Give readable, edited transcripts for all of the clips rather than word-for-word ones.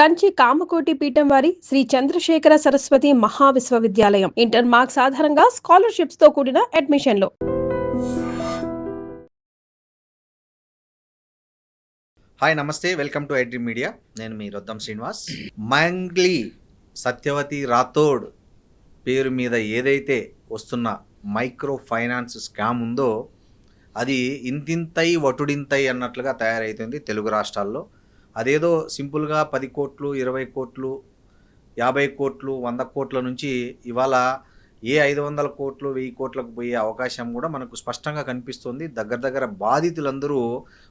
కంచి కామకోటి పీఠం వారి Shri Chandrasekhara Saraswati మహావిశ్వవిద్యాలయం inter marks ఆధారంగా స్కాలర్షిప్స్ తో కూడిన అడ్మిషన్లు. హాయ్ నమస్తే, వెల్కమ్ టు ఐడ్రీమ్ మీడియా. నేను మీ రొద్దం శ్రీనివాస్. మంగ్లీ సత్యవతి రాథోడ్ పేరు మీద ఏదైతే వస్తున్న మైక్రో ఫైనాన్స్ స్కామ్ ఉందో అది ఇంతింతై వటుడింతై అన్నట్లుగా తయారైతుంది తెలుగు రాష్ట్రాల్లో. అదేదో సింపుల్గా 10 కోట్లు 20 కోట్లు 50 కోట్లు 100 కోట్ల నుంచి ఇవాళ 500 కోట్లు 1000 కోట్లకు పోయే అవకాశం కూడా మనకు స్పష్టంగా కనిపిస్తుంది. దగ్గర బాధితులందరూ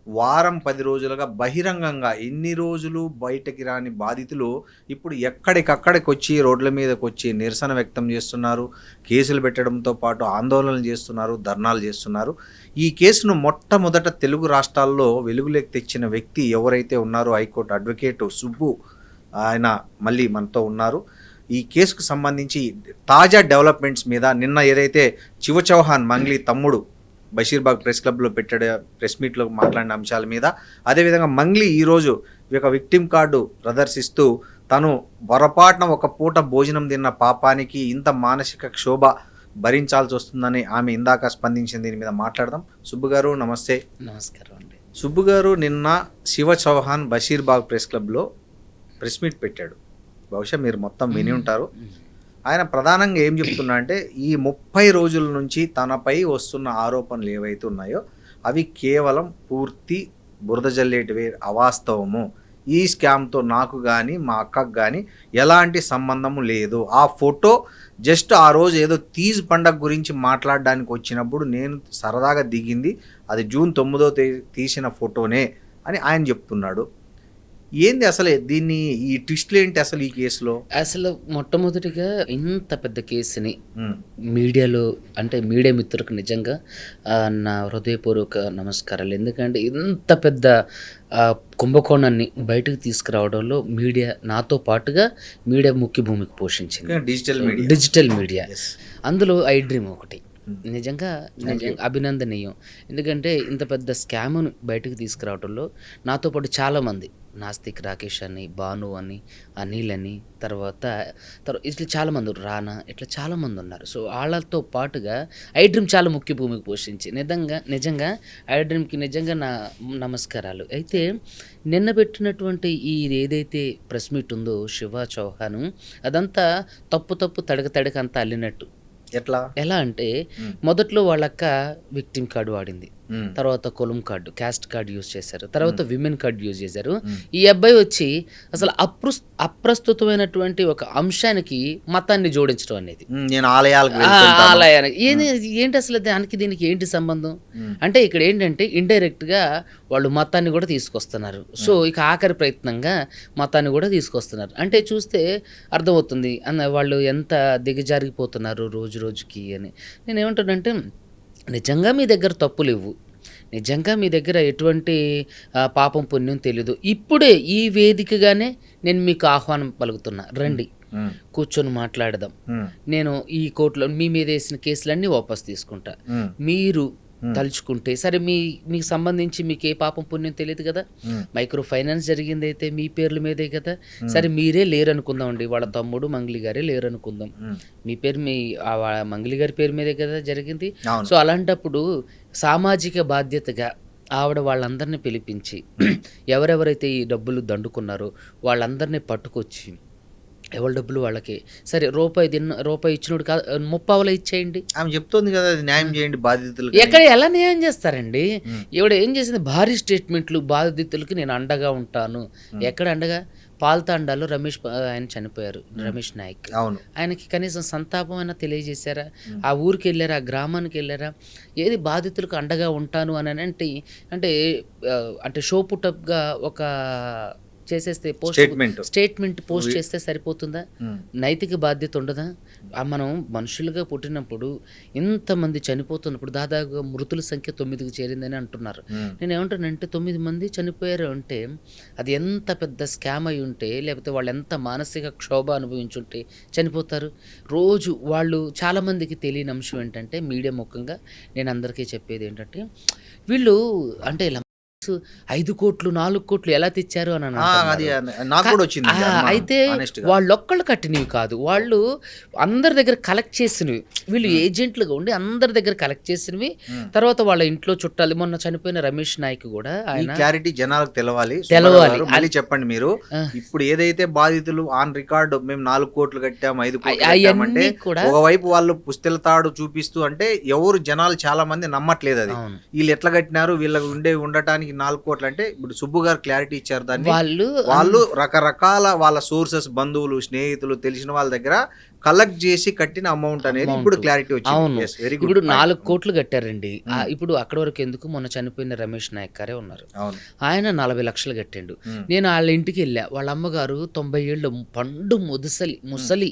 వారం 10 రోజులుగా బహిరంగంగా ఇన్ని రోజులు బయటకి రాని బాధితులు ఇప్పుడు ఎక్కడికక్కడికి వచ్చి రోడ్ల మీదకి వచ్చి నిరసన వ్యక్తం చేస్తున్నారు. కేసులు పెట్టడంతో పాటు ఆందోళనలు చేస్తున్నారు, ధర్నాలు చేస్తున్నారు. ఈ కేసును మొట్టమొదట తెలుగు రాష్ట్రాల్లో వెలుగులోకి తెచ్చిన వ్యక్తి ఎవరైతే ఉన్నారో హైకోర్టు అడ్వకేటు సుబ్బు, ఆయన మళ్ళీ మనతో ఉన్నారు. ఈ కేసుకు సంబంధించి తాజా డెవలప్మెంట్స్ మీద నిన్న ఏదైతే శివ చౌహాన్ మంగ్లీ తమ్ముడు బషీర్బాగ్ ప్రెస్ క్లబ్లో పెట్టాడు ప్రెస్ మీట్లో మాట్లాడిన అంశాల మీద, అదేవిధంగా మంగ్లీ ఈరోజు ఒక విక్టిమ్ కార్డు ప్రదర్శిస్తూ తను పొరపాటున ఒక పూట భోజనం తిన్న పాపానికి ఇంత మానసిక క్షోభ భరించాల్సి వస్తుందని ఆమె ఇందాక స్పందించింది. దీని మీద మాట్లాడదాం. సుబ్బు గారు నమస్తే. నమస్కారం అండి. సుబ్బు గారు, నిన్న శివ చౌహాన్ బషీర్బాగ్ ప్రెస్ క్లబ్లో ప్రెస్ మీట్ పెట్టాడు. బహుశా మీరు మొత్తం విని ఉంటారు. ఆయన ప్రధానంగా ఏం చెప్తున్నా అంటే ఈ 30 రోజుల నుంచి తనపై వస్తున్న ఆరోపణలు ఏవైతే ఉన్నాయో అవి కేవలం పూర్తి బురద జల్లేటివే, అవాస్తవము. ఈ స్కామ్తో నాకు కానీ మా అక్కకు కానీ ఎలాంటి సంబంధము లేదు. ఆ ఫోటో జస్ట్ ఆ రోజు ఏదో తీజ్ పండగ గురించి మాట్లాడడానికి వచ్చినప్పుడు నేను సరదాగా దిగింది, అది జూన్ 9వ తీసిన ఫోటోనే అని ఆయన చెప్తున్నాడు. ఏంది అసలు దీన్ని, ఈ ట్విస్ట్లు ఏంటి అసలు ఈ కేసులో? అసలు మొట్టమొదటిగా ఇంత పెద్ద కేసుని మీడియాలో అంటే మీడియా మిత్రులకు నిజంగా నా హృదయపూర్వక నమస్కారాలు. ఎందుకంటే ఇంత పెద్ద కుంభకోణాన్ని బయటకు తీసుకురావడంలో మీడియా నాతో పాటుగా మీడియా ముఖ్య భూమికి పోషించింది. డిజిటల్ మీడియా, అందులో ఐడ్రీమ్ ఒకటి. నిజంగా అభినందనీయం. ఎందుకంటే ఇంత పెద్ద స్కామ్ను బయటకు తీసుకురావడంలో నాతో పాటు చాలామంది, నాస్తిక్ రాకేష్ అని, భాను అని, అనిల్ అని, తర్వాత ఇట్లా చాలామంది, రానా, ఇట్లా చాలామంది ఉన్నారు. సో వాళ్ళతో పాటుగా ఐడ్రీమ్ చాలా ముఖ్య భూమికి పోషించి నిజంగా ఐడ్రీమ్కి నిజంగా నా నమస్కారాలు. అయితే నిన్న పెట్టినటువంటి ఈ ఏదైతే ప్రెస్ మీట్ ఉందో శివ చౌహాన్, అదంతా తప్పు తడక అంతా అల్లినట్టు. ఎలా అంటే మొదట్లో వాళ్ళక్క విక్టిమ్ కార్డు వాడింది, తర్వాత Kollam card, caste card use చేశారు, తర్వాత విమెన్ కార్డు యూజ్ చేశారు. ఈ అబ్బాయి వచ్చి అసలు అప్రస్తుతమైనటువంటి ఒక అంశానికి మతాన్ని జోడించడం అనేది, ఆలయానికి ఏంటి అసలు దీనికి ఏంటి సంబంధం అంటే ఇక్కడ ఏంటంటే ఇండైరెక్ట్ గా వాళ్ళు మతాన్ని కూడా తీసుకొస్తున్నారు. సో ఇక ఆఖరి ప్రయత్నంగా మతాన్ని కూడా తీసుకొస్తున్నారు. అంటే చూస్తే అర్థమవుతుంది వాళ్ళు ఎంత దిగజారిపోతున్నారు రోజుకి అని. నేనేమంటానంటే నిజంగా మీ దగ్గర తప్పులు ఇవ్వు, నిజంగా మీ దగ్గర ఎటువంటి పాపం పుణ్యం తెలీదు. ఇప్పుడే ఈ వేదికగానే నేను మీకు ఆహ్వానం పలుకుతున్నా, రండి కూర్చొని మాట్లాడదాం. నేను ఈ కోర్టులో మీ మీద వేసిన కేసులన్నీ వాపస్ తీసుకుంటా. మీరు తలుచుకుంటే సరే, మీకు సంబంధించి మీకు ఏ పాపం పుణ్యం తెలియదు కదా, మైక్రో ఫైనాన్స్ జరిగింది అయితే మీ పేర్ల మీదే కదా, సరే మీరే లేరనుకుందాం అండి, వాళ్ళ తమ్ముడు మంగ్లీ గారే లేరనుకుందాం, మీ పేరు మంగ్లీ గారి పేరు మీదే కదా జరిగింది. సో అలాంటప్పుడు సామాజిక బాధ్యతగా ఆవిడ వాళ్ళందరినీ పిలిపించి ఎవరెవరైతే ఈ డబ్బులు దండుకున్నారో వాళ్ళందరినీ పట్టుకొచ్చి ఎవరి డబ్బులు వాళ్ళకి, సరే రూపాయి ఇచ్చినోడు కాదు 30 ఇచ్చేయండి ఆమె చెప్తోంది కదా, న్యాయం చేయండి బాధితులు. ఎక్కడ ఎలా న్యాయం చేస్తారండి? ఈవిడ ఏం చేసింది, భారీ స్టేట్మెంట్లు, బాధితులకి నేను అండగా ఉంటాను. ఎక్కడ అండగా? పాల్తాండాలో రమేష్ ఆయన చనిపోయారు, రమేష్ నాయక్. ఆయనకి కనీసం సంతాపం అయినా తెలియజేశారా? ఆ ఊరికి వెళ్ళారా, ఆ గ్రామానికి వెళ్ళారా? ఏది బాధితులకు అండగా ఉంటాను అని అంటే షో పుటప్గా ఒక చేసేస్తే స్టేట్మెంట్ పోస్ట్ చేస్తే సరిపోతుందా? నైతిక బాధ్యత ఉండదా? మనం మనుషులుగా పుట్టినప్పుడు ఇంతమంది చనిపోతున్నప్పుడు దాదాపుగా మృతుల సంఖ్య 9కి చేరిందని అంటున్నారు. నేను ఏమంటానంటే 9 మంది చనిపోయారు అంటే అది ఎంత పెద్ద స్కామ్ అయి ఉంటే, లేకపోతే వాళ్ళు ఎంత మానసిక క్షోభ అనుభవించుంటే చనిపోతారు. రోజు వాళ్ళు చాలామందికి తెలియని అంశం ఏంటంటే, మీడియా ముఖంగా నేను అందరికీ చెప్పేది ఏంటంటే, వీళ్ళు అంటే ఇలా 5 కోట్లు 4 కోట్లు ఎలా తెచ్చారు అని అది నాకు కూడా వచ్చింది అయితే వాళ్ళొక్కళ్ళు కట్టినవి కాదు, వాళ్ళు అందరి దగ్గర కలెక్ట్ చేసినవి, వీళ్ళు ఏజెంట్లుగా ఉండి అందరి దగ్గర కలెక్ట్ చేసినవి. తర్వాత వాళ్ళ ఇంట్లో చుట్టాలు, మొన్న చనిపోయిన రమేష్ నాయక్ కూడా ఆయన క్లారిటీ జనాలకు తెలవాలి. మళ్ళీ చెప్పండి మీరు, ఇప్పుడు ఏదైతే బాధితులు ఆన్ రికార్డు మేము 4 కోట్లు కట్టాం 5 కోట్లు కట్టామంటే ఒకవైపు వాళ్ళు పుస్తెల తాడు చూపిస్తూ, అంటే ఎవరు జనాలు చాలా మంది నమ్మట్లేదు అది. వీళ్ళు ఎట్లా కట్టినారు, వీళ్ళకి ఉండటానికి 4 కోట్లు అంటే ఇప్పుడు సుబ్బు గారు క్లారిటీ ఇచ్చారు దాన్ని. వాళ్ళు రకరకాల వాళ్ళ సోర్సెస్, బంధువులు, స్నేహితులు, తెలిసిన వాళ్ళ దగ్గర కలెక్ట్ చేసి కట్టిన అమౌంట్ అనేది ఇప్పుడు క్లారిటీ వచ్చింది. ఇప్పుడు 4 కోట్లు కట్టారండి. ఇప్పుడు అక్కడ వరకు ఎందుకు, మొన్న చనిపోయిన రమేష్ నాయక్ గారే ఉన్నారు, ఆయన 40 లక్షలు కట్టిండు. నేను వాళ్ళ ఇంటికి వెళ్ళా, వాళ్ళ అమ్మగారు 90 ఏళ్ళు పండు ముసలి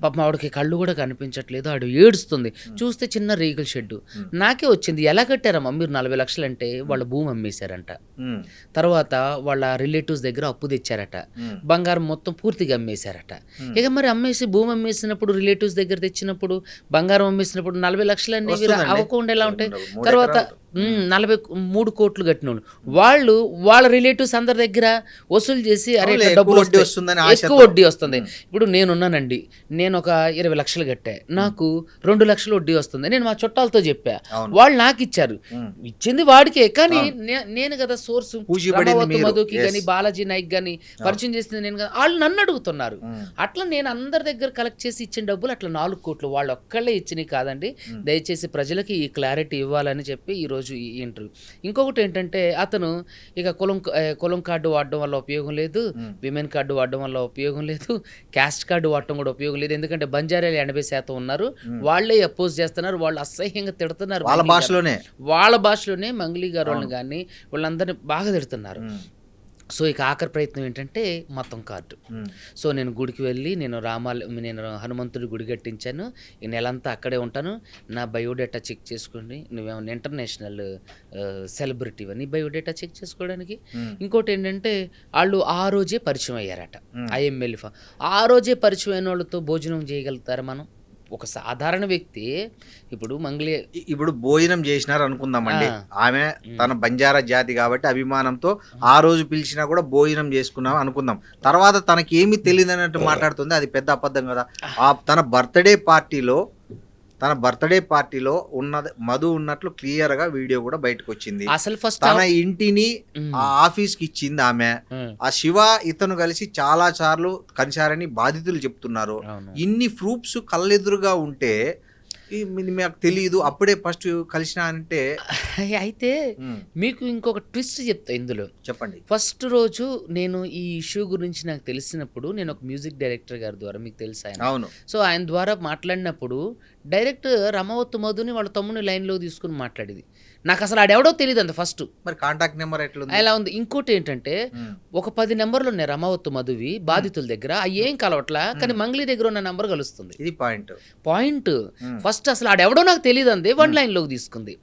పాపం, ఆవిడకి కళ్ళు కూడా కనిపించట్లేదు, ఆడు ఏడుస్తుంది. చూస్తే చిన్న రీగల్ షెడ్. నాకే వచ్చింది, ఎలా కట్టారమ్మా మీరు 40 లక్షలు అంటే, వాళ్ళ భూమి అమ్మేశారంట. తర్వాత వాళ్ళ రిలేటివ్స్ దగ్గర అప్పు తెచ్చారట, బంగారం మొత్తం పూర్తిగా అమ్మేశారట. ఇక మరి అమ్మేసి భూమి అమ్మేసినప్పుడు, రిలేటివ్స్ దగ్గర తెచ్చినప్పుడు, బంగారం అమ్మేసినప్పుడు 40 లక్షలు అనేవి అవ్వకుండా ఎలా ఉంటాయి? తర్వాత 43 కోట్లు కట్టినోడు వాళ్ళు వాళ్ళ రిలేటివ్స్ అందరి దగ్గర వసూలు చేసి, అరే డబ్బులు ఎక్కువ వడ్డీ వస్తుంది. ఇప్పుడు నేనున్నానండి, నేను ఒక 20 లక్షలు కట్టా, నాకు 2 లక్షలు వడ్డీ వస్తుంది. నేను మా చుట్టాలతో చెప్పా, వాళ్ళు నాకు ఇచ్చారు, ఇచ్చింది వాడికే, కానీ నేను కదా సోర్స్. మధుకి కానీ బాలాజీ నాయక్ కానీ పరిచయం చేసింది నేను కదా, వాళ్ళు నన్ను అడుగుతున్నారు. అట్లా నేను అందరి దగ్గర కలెక్ట్ చేసి ఇచ్చిన డబ్బులు అట్లా 4 కోట్లు వాళ్ళు ఒక్కళ్ళే ఇచ్చినవి కాదండి. దయచేసి ప్రజలకి ఈ క్లారిటీ ఇవ్వాలని చెప్పి ఈరోజు ఈ ఇంటర్వ్యూ. ఇంకొకటి ఏంటంటే, అతను ఇక కులం కార్డు వాడడం వల్ల ఉపయోగం లేదు, విమెన్ కార్డు వాడడం వల్ల ఉపయోగం లేదు, క్యాస్ట్ కార్డు వాడటం కూడా ఉపయోగం లేదు. ఎందుకంటే బంజారాలు 80% ఉన్నారు, వాళ్ళే అపోజ్ చేస్తున్నారు, వాళ్ళు అసహ్యంగా తిడుతున్నారు, వాళ్ళ భాషలోనే మంగ్లీ గారు వాళ్ళని కానీ వాళ్ళందరినీ బాగా తిడుతున్నారు. సో ఇక ఆఖరి ప్రయత్నం ఏంటంటే మొత్తం కార్డు. సో నేను గుడికి వెళ్ళి, నేను హనుమంతుడి గుడి కట్టించాను, ఈ నెలంతా అక్కడే ఉంటాను, నా బయోడేటా చెక్ చేసుకోండి, నువ్వేమన్నా ఇంటర్నేషనల్ సెలబ్రిటీ అని బయోడేటా చెక్ చేసుకోవడానికి. ఇంకోటి ఏంటంటే, వాళ్ళు ఆ రోజే పరిచయం అయ్యారట, ఐఎంఎల్ ఆ రోజే పరిచయం అయిన వాళ్ళతో భోజనం చేయగలుగుతారా మనం? ఒక సాధారణ వ్యక్తి ఇప్పుడు భోజనం చేసినారు అనుకుందామండి, ఆమె తన బంజారా జాతి కాబట్టి అభిమానంతో ఆ రోజు పిలిచినా కూడా భోజనం చేసుకున్నాం అనుకుందాం. తర్వాత తనకి ఏమీ తెలియదు అన్నట్టు మాట్లాడుతుంది, అది పెద్ద అబద్ధం కదా. తన బర్త్డే పార్టీలో మధు ఉన్నట్లు క్లియర్ గా వీడియో కూడా బయటకు వచ్చింది. అసలు ఫస్ట్ తన ఇంటిని ఆ ఆఫీస్ కి ఇచ్చింది ఆమె. ఆ శివ ఇతను కలిసి చాలా సార్లు కలిశారని బాధితులు చెప్తున్నారు. ఇన్ని ప్రూఫ్స్ కళ్ళెదురుగా ఉంటే మాకు తెలియదు, అప్పుడే ఫస్ట్ కలిసిన అంటే. అయితే మీకు ఇంకొక ట్విస్ట్ చెప్తా ఇందులో, చెప్పండి. ఫస్ట్ రోజు నేను ఈ ఇష్యూ గురించి నాకు తెలిసినప్పుడు, నేను ఒక మ్యూజిక్ డైరెక్టర్ గారి ద్వారా, మీకు తెలుసు ఆయన, అవును, సో ఆయన ద్వారా మాట్లాడినప్పుడు డైరెక్ట్ రమవత్తు మధుని వాళ్ళ తమ్ముని లైన్లో తీసుకుని మాట్లాడేది. నాకు అసలు ఆడెవడో తెలియదు అంత ఫస్ట్. మరి కాంటాక్ట్ నెంబర్ ఎట్లా ఎలా ఉంది? ఇంకోటి ఏంటంటే, ఒక 10 నెంబర్లు ఉన్నాయి రమవత్తు మధువి బాధితుల దగ్గర, ఏం కలవట్లా, కానీ మంగ్లీ దగ్గర ఉన్న నెంబర్ కలుస్తుంది. ఇది పాయింట్. ఫస్ట్ అసలు ఆడెవడో నాకు తెలియదు అంది, 1 లైన్లోకి తీసుకుంది.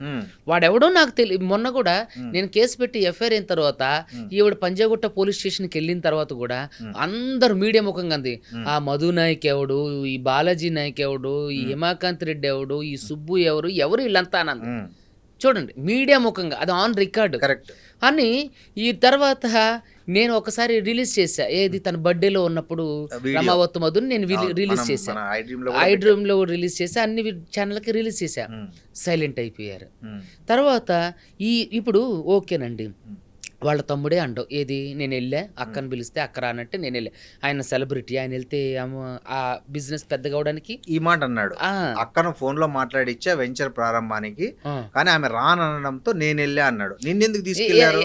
వాడెవడో నాకు తెలియదు. మొన్న కూడా నేను కేసు పెట్టి ఎఫ్ఐఆర్ అయిన తర్వాత, ఈవిడ పంజాగుట్ట పోలీస్ స్టేషన్కి వెళ్ళిన తర్వాత కూడా అందరు మీడియా ముఖంగా అంది, ఆ మధు నాయక్ ఎవడు, ఈ బాలాజీ నాయక్ ఎవడు, ఈ హిమాకాంత్ రెడ్డి ఎవడు, ఈ సుబ్బు ఎవరు వీళ్ళంతా అన్నది. చూడండి, మీడియా ముఖంగా, అది ఆన్ రికార్డ్ అని. ఈ తర్వాత నేను ఒకసారి రిలీజ్ చేశా, ఏది తన బర్త్డేలో ఉన్నప్పుడు రమావత్తు మధుని నేను రిలీజ్ చేశా, ఐ డ్రీమ్ లో రిలీజ్ చేశా, అన్ని ఛానల్కి రిలీజ్ చేశా. సైలెంట్ అయిపోయారు. తర్వాత ఇప్పుడు ఓకేనండి, వాళ్ళ తమ్ముడే అండవు, ఏది నేను వెళ్ళా, అక్కని పిలిస్తే అక్క రానంటే నేను వెళ్ళా, ఆయన సెలబ్రిటీ, ఆయన వెళ్తే ఆ బిజినెస్ పెద్దగా అవడానికి ఈ మాట అన్నాడు. అక్కను ఫోన్ లో మాట్లాడిచ్చా వెంచర్ ప్రారంభానికి, కానీ ఆమె రానడంతో నేను వెళ్ళా అన్నాడు. నిన్నెందుకు తీసుకెళ్లారు?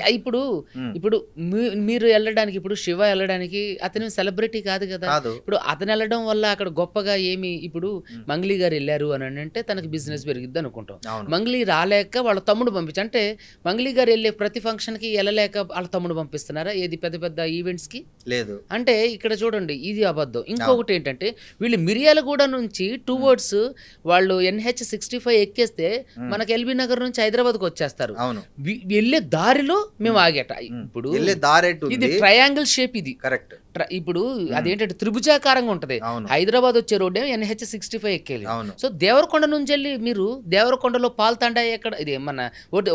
ఇప్పుడు మీరు వెళ్ళడానికి, ఇప్పుడు శివ వెళ్ళడానికి అతను సెలబ్రిటీ కాదు కదా. ఇప్పుడు అతను వెళ్ళడం వల్ల అక్కడ గొప్పగా ఏమి, ఇప్పుడు మంగ్లీ గారు వెళ్ళారు అని అంటే తనకి బిజినెస్ పెరిగిద్ది అనుకుంటాం. మంగ్లీ రాలేక వాళ్ళ తమ్ముడు పంపించి, అంటే మంగ్లీ గారు వెళ్ళే ప్రతి ఫంక్షన్ కి వెళ్ళలేక వాళ్ళ తమ్ముడు పంపిస్తున్నారా, ఏది పెద్ద పెద్ద ఈవెంట్స్ కి? లేదు. అంటే ఇక్కడ చూడండి, ఇది అబద్ధం. ఇంకొకటి ఏంటంటే, వీళ్ళు మిర్యాలగూడ నుంచి టువర్డ్స్ వాళ్ళు NH65 ఎక్కేస్తే మనకి ఎల్బీ నగర్ నుంచి హైదరాబాద్కి వచ్చేస్తారు. వెళ్ళే దారిలో మేము ఆగేట. ఇప్పుడు ఇది ట్రయాంగిల్ షేప్, ఇది కరెక్ట్. ఇప్పుడు అదేంటంటే త్రిభుజాకారంగా ఉంటది. హైదరాబాద్ వచ్చే రోడ్ ఏమో NH65 ఎక్కేది. సో దేవరకొండ నుంచి వెళ్ళి మీరు దేవరకొండలో పాల్ తాండా ఎక్కడ, ఇది మన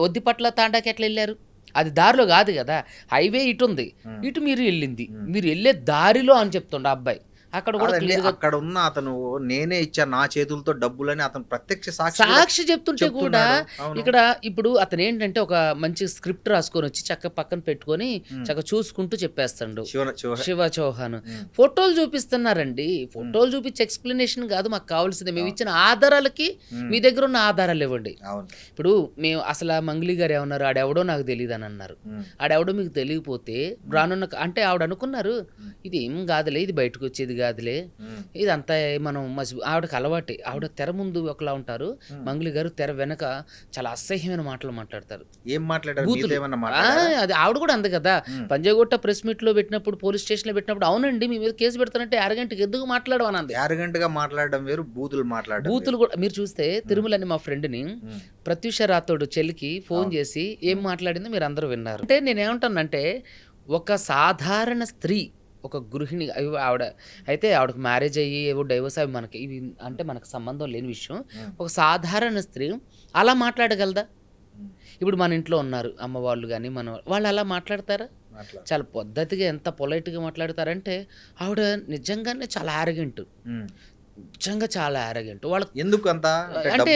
ఒద్దిపట్ల తాండాకి ఎట్లా వెళ్ళారు? అది దారిలో కాదు కదా, హైవే ఇటు ఉంది, ఇటు మీరు వెళ్ళింది, మీరు వెళ్ళే దారిలో అని చెప్తుండ అబ్బాయి. అక్కడ కూడా కాదండి, క్లియర్గా అక్కడ ఉన్న అతను నేనే ఇచ్చాను నా చేతులతో డబ్బులని అతను ప్రత్యక్ష సాక్షి చెప్తుంటే కూడా అవును. ఇక్కడ ఇప్పుడు అతను ఏంటంటే ఒక మంచి స్క్రిప్ట్ రాసుకొని వచ్చి చక్క పక్కన పెట్టుకొని చక్క చూసుకుంటూ చెప్పేస్తాడు శివ చౌహాన్. ఫోటోలు చూపిస్తున్నారండి, ఫోటోలు చూపించి ఎక్స్ప్లెనేషన్ కాదు మాకు కావాల్సింది, మేము ఇచ్చిన ఆధారాలకి మీ దగ్గర ఉన్న ఆధారాలు ఇవ్వండి. ఇప్పుడు మేము అసలు ఆ మంగ్లీ గారు ఏమన్నారు, ఆడెవడో నాకు తెలియదు అని అన్నారు. ఆడెవడో మీకు తెలియకపోతే రానున్న అంటే ఆవిడ అనుకున్నారు ఇది ఏం కాదులే, ఇది బయటకు వచ్చేది కాదులే, ఇదంతా మనం ఆవిడకి అలవాటే. ఆవిడ తెర ముందు ఒకలా ఉంటారు, మంగ్లీ గారు తెర వెనక చాలా అసహ్యమైన మాటలు మాట్లాడతారు. ఏం మాట్లాడారు? అది ఆవిడ కూడా అంది కదా, పంజాగుట్ట ప్రెస్ మీట్ లో పెట్టినప్పుడు, పోలీస్ స్టేషన్ లో పెట్టినప్పుడు, అవునండి మీ మీద కేసు పెడతానంటే అరగంటకి ఎందుకు మాట్లాడమన్నది. అరగంటగా మాట్లాడడం వేరు, బూతులు కూడా మీరు చూస్తే తిరుమలని మా ఫ్రెండ్ని ప్రత్యూష రాథోడ్ చెల్లికి ఫోన్ చేసి ఏం మాట్లాడిందో మీరు అందరూ విన్నారు. అంటే నేనేమంటానంటే ఒక సాధారణ స్త్రీ, ఒక గృహిణి, ఆవిడ అయితే ఆవిడకి మ్యారేజ్ అయ్యి ఏవో డైవర్స్ అవి మనకి ఇవి అంటే మనకు సంబంధం లేని విషయం. ఒక సాధారణ స్త్రీ అలా మాట్లాడగలదా? ఇప్పుడు మన ఇంట్లో ఉన్నారు అమ్మ వాళ్ళు కానీ వాళ్ళు అలా మాట్లాడతారా? చాలా పద్ధతిగా ఎంత పొలైట్గా మాట్లాడతారంటే ఆవిడ నిజంగానే చాలా యారగెంట్, నిజంగా చాలా యారగెంట్. వాళ్ళకి ఎందుకు అంత అంటే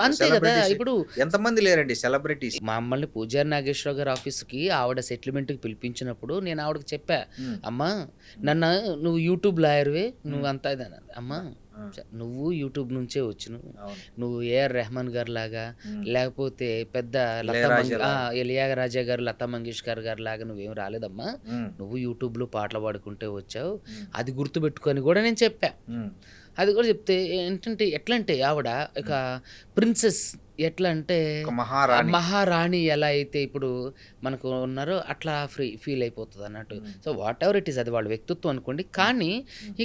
అంతే కదా. ఇప్పుడు ఎంతమంది లేరండి సెలబ్రిటీస్. మమ్మల్ని పూజారి నాగేశ్వరరావు గారి ఆఫీస్కి ఆవిడ సెటిల్మెంట్కి పిలిపించినప్పుడు నేను ఆవిడకి చెప్పా, అమ్మా నన్ను నువ్వు యూట్యూబ్ లాయర్వే, నువ్వు అంతా ఇదన్నా, అమ్మా నువ్వు యూట్యూబ్ నుంచే వచ్చినావు, నువ్వు ఏఆర్ రెహమాన్ గారు లాగా లేకపోతే పెద్ద ఇళయరాజా గారు, లతా మంగేష్కర్ గారు లాగా నువ్వేం రాలేదమ్మా, నువ్వు యూట్యూబ్లో పాటలు పాడుకుంటే వచ్చావు, అది గుర్తుపెట్టుకొని కూడా నేను చెప్పా. అది కూడా చెప్తే ఏంటంటే ఎట్లా అంటే ఆవిడ ఒక ప్రిన్సెస్, ఎట్లా అంటే మహారాణి ఎలా అయితే ఇప్పుడు మనకు ఉన్నారో అట్లా ఫీల్ అయిపోతుంది అన్నట్టు. So what ever it is, అది వాళ్ళ వ్యక్తిత్వం అనుకోండి. కానీ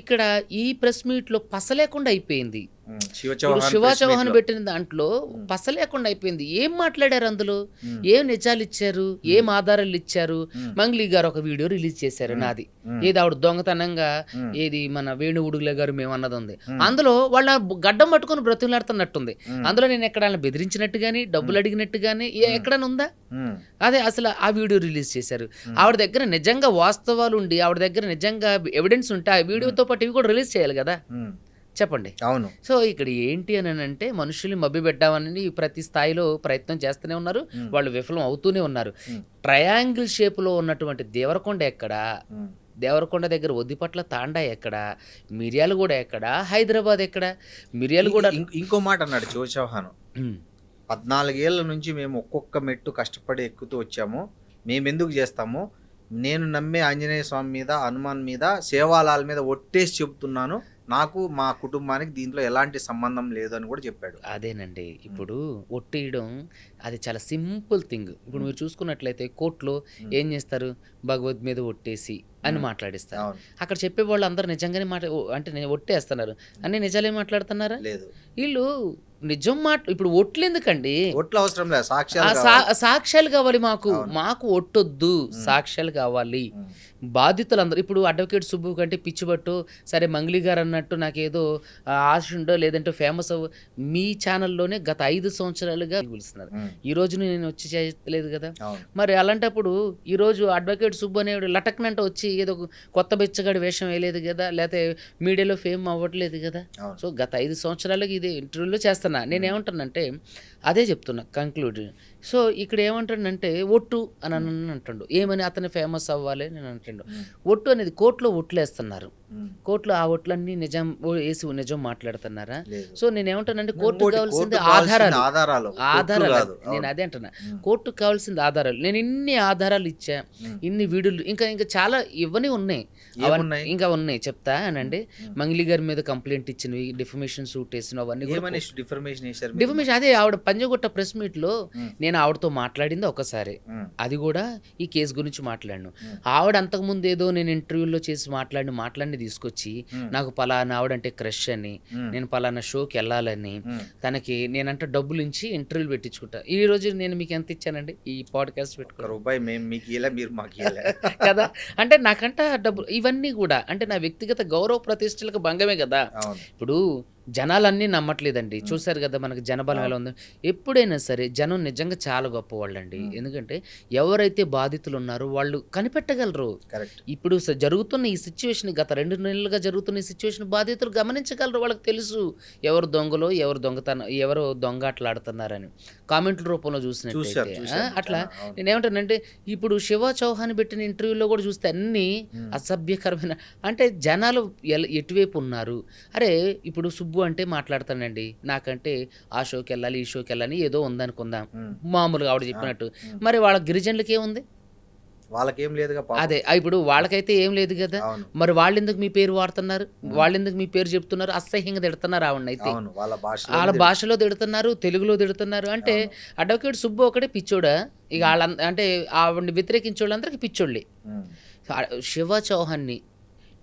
ఇక్కడ ఈ ప్రెస్ మీట్లో పస లేకుండా అయిపోయింది. శివ చౌహాన్ పెట్టిన దాంట్లో పస లేకుండా అయిపోయింది. ఏం మాట్లాడారు అందులో, ఏం నిజాలు ఇచ్చారు, ఏం ఆధారాలు ఇచ్చారు? మంగ్లీ గారు ఒక వీడియో రిలీజ్ చేశారు నాది, ఏది ఆవిడ దొంగతనంగా ఏది మన వేణు ఉడుగుల గారు మేము అన్నది ఉంది. అందులో వాళ్ళ గడ్డం పట్టుకొని బ్రతులాడుతున్నట్టుంది. అందులో నేను ఎక్కడైనా బెదిరించినట్టు గానీ డబ్బులు అడిగినట్టు గానీ ఎక్కడైనా ఉందా? అదే అసలు ఆ వీడియో రిలీజ్ చేశారు. ఆవిడ దగ్గర నిజంగా వాస్తవాలు ఉండి ఆవిడ దగ్గర నిజంగా ఎవిడెన్స్ ఉంటే ఆ వీడియోతో పాటు ఇవి కూడా రిలీజ్ చేయాలి కదా, చెప్పండి. అవును. సో ఇక్కడ ఏంటి అని అంటే మనుషుల్ని మభ్యపెట్టామని ప్రతి స్థాయిలో ప్రయత్నం చేస్తూనే ఉన్నారు, వాళ్ళు విఫలం అవుతూనే ఉన్నారు. ట్రయాంగిల్ షేప్లో ఉన్నటువంటి దేవరకొండ ఎక్కడ, దేవరకొండ దగ్గర ఒద్దిపట్ల తాండా ఎక్కడ, మిర్యాలగూడ ఎక్కడ, హైదరాబాద్ ఎక్కడ? మిర్యాలగూడ ఇంకో మాట అన్నాడు శివ చౌహాన్, 14 ఏళ్ళ నుంచి మేము ఒక్కొక్క మెట్టు కష్టపడి ఎక్కుతూ వచ్చాము, మేమెందుకు చేస్తాము, నేను నమ్మే ఆంజనేయ స్వామి మీద, హనుమాన్ మీద, సేవాలాల్ మీద ఒట్టేసి చెబుతున్నాను, నాకు మా కుటుంబానికి దీంట్లో ఎలాంటి సంబంధం లేదు అని కూడా చెప్పాడు. అదేనండి, ఇప్పుడు ఒట్టేయడం అది చాలా సింపుల్ థింగ్. ఇప్పుడు మీరు చూసుకున్నట్లయితే కోర్టులో ఏం చేస్తారు, భగవద్ మీద ఒట్టేసి అని మాట్లాడిస్తారు. అక్కడ చెప్పే వాళ్ళు అందరు నిజంగానే అంటే నేను ఒట్టేస్తున్నారు అన్ని నిజాలే మాట్లాడుతున్నారా? లేదు, వీళ్ళు నిజం ఇప్పుడు ఒట్లు ఎందుకండి, ఒట్లు అవసరం లేదు, సాక్ష్యాలు కావాలి మాకు ఒట్టొద్దు, సాక్ష్యాలు కావాలి. బాధితులందరూ ఇప్పుడు అడ్వకేట్ సుబ్బు కంటే పిచ్చిబట్టు సరే మంగ్లీ గారు అన్నట్టు నాకేదో ఆశ ఉండో లేదంటే ఫేమస్ మీ ఛానల్లోనే గత 5 సంవత్సరాలుగా పిలుస్తున్నారు, ఈ రోజు నేను వచ్చి చేయలేదు కదా. మరి అలాంటప్పుడు ఈరోజు అడ్వకేట్ సుబ్బు అనేవాడు లటక్నంటే వచ్చి ఏదో కొత్త బెచ్చగాడి వేషం వేయలేదు కదా, లేకపోతే మీడియాలో ఫేమ్ అవ్వట్లేదు కదా. సో గత 5 సంవత్సరాలుగా ఇదే ఇంటర్వ్యూలో చేస్తున్నా. నేనేమంటానంటే అదే చెప్తున్నా కంక్లూడ్. సో ఇక్కడ ఏమంటాడంటే ఒట్టు అని అంటాడు, ఏమని అతను ఫేమస్ అవ్వాలి నేను అంటాడు. ఒట్టు అనేది కోర్టులో ఒట్లేస్తున్నారు, కోర్టులో ఆ ఒట్లన్నీ నిజం వేసి నిజం మాట్లాడుతున్నారా? సో నేనేమంటానంటే కోర్టుకు కావాల్సింది ఆధారాలు. నేను అదే అంటున్నా, కోర్టుకు కావాల్సింది ఆధారాలు. నేను ఇన్ని ఆధారాలు ఇచ్చా, ఇన్ని వీడియోలు ఇంకా చాలా ఇవన్నీ ఉన్నాయి, ఇంకా ఉన్నాయి చెప్తా అనండి. మంగ్లీ గారి మీద కంప్లైంట్ ఇచ్చినవి, డిఫమేషన్ సూట్ వేసినవి, అవన్నీ డిఫమేషన్ అదే ఆవిడ పంజగుట్ట ప్రెస్ మీట్ లో నేను ఆవిడతో మాట్లాడింది ఒకసారి, అది కూడా ఈ కేసు గురించి మాట్లాడాను. ఆవిడ అంతకుముందు ఏదో నేను ఇంటర్వ్యూలో చేసి మాట్లాడిన తీసుకొచ్చి నాకు పలానా ఆవిడంటే క్రష్ అని, నేను పలానా షోకి వెళ్ళాలని, తనకి నేనంటే డబ్బులు ఇచ్చి ఇంటర్వ్యూలు పెట్టించుకుంటా. ఈ రోజు నేను మీకు ఎంత ఇచ్చానండి ఈ పాడ్కాస్ట్ కదా. అంటే నాకంట డబ్బులు ఇవన్నీ కూడా అంటే నా వ్యక్తిగత గౌరవ ప్రతిష్టలకు భంగమే కదా. ఇప్పుడు జనాలన్నీ నమ్మట్లేదండి. చూసారు కదా మనకి జనబలం ఎలా ఉందో. ఎప్పుడైనా సరే జనం నిజంగా చాలా గొప్పవాళ్ళండి. ఎందుకంటే ఎవరైతే బాధితులు ఉన్నారో వాళ్ళు కనిపెట్టగలరు. కరెక్ట్. ఇప్పుడు జరుగుతున్న ఈ సిచ్యువేషన్ గత 2 నెలలుగా జరుగుతున్న ఈ సిచ్యువేషన్ బాధితులు గమనించగలరు. వాళ్ళకి తెలుసు ఎవరు దొంగలో, ఎవరు దొంగాటలాడుతున్నారని. కామెంట్ల రూపంలో చూసినట్టయితే అట్లా నేనేమంటానంటే ఇప్పుడు శివ చౌహాన్ పెట్టిన ఇంటర్వ్యూలో కూడా చూస్తే అన్నీ అసభ్యకరమైన అంటే జనాలు ఎటువైపు ఉన్నారు. అరే ఇప్పుడు సుబ్బు అంటే మాట్లాడతానండి, నాకంటే ఆ షోకి వెళ్ళాలి ఈ షోకి వెళ్ళాలి ఏదో ఉందనుకుందాం మామూలుగా ఆవిడ చెప్పినట్టు. మరి వాళ్ళ గిరిజనులకి ఏముంది? వాళ్ళకేం లేదుగా పాపం. అదే ఇప్పుడు వాళ్ళకైతే ఏం లేదు కదా. అవును. మరి వాళ్ళు ఎందుకు మీ పేరు వాడుతున్నారు? వాళ్ళు ఎందుకు మీ పేరు చెప్తున్నారు? అసహ్యంగా తిడుతున్నారు ఆవిడని. అయితే అవును, వాళ్ళ వాళ్ళ భాషలో తిడుతున్నారు, తెలుగులో తిడుతున్నారు. అంటే అడ్వకేట్ సుబ్బు ఒకటే పిచ్చోడా? ఇక వాళ్ళ అంటే ఆవిడని వ్యతిరేకించే వాళ్ళందరికీ పిచ్చోళ్ళే. శివ చౌహాన్ని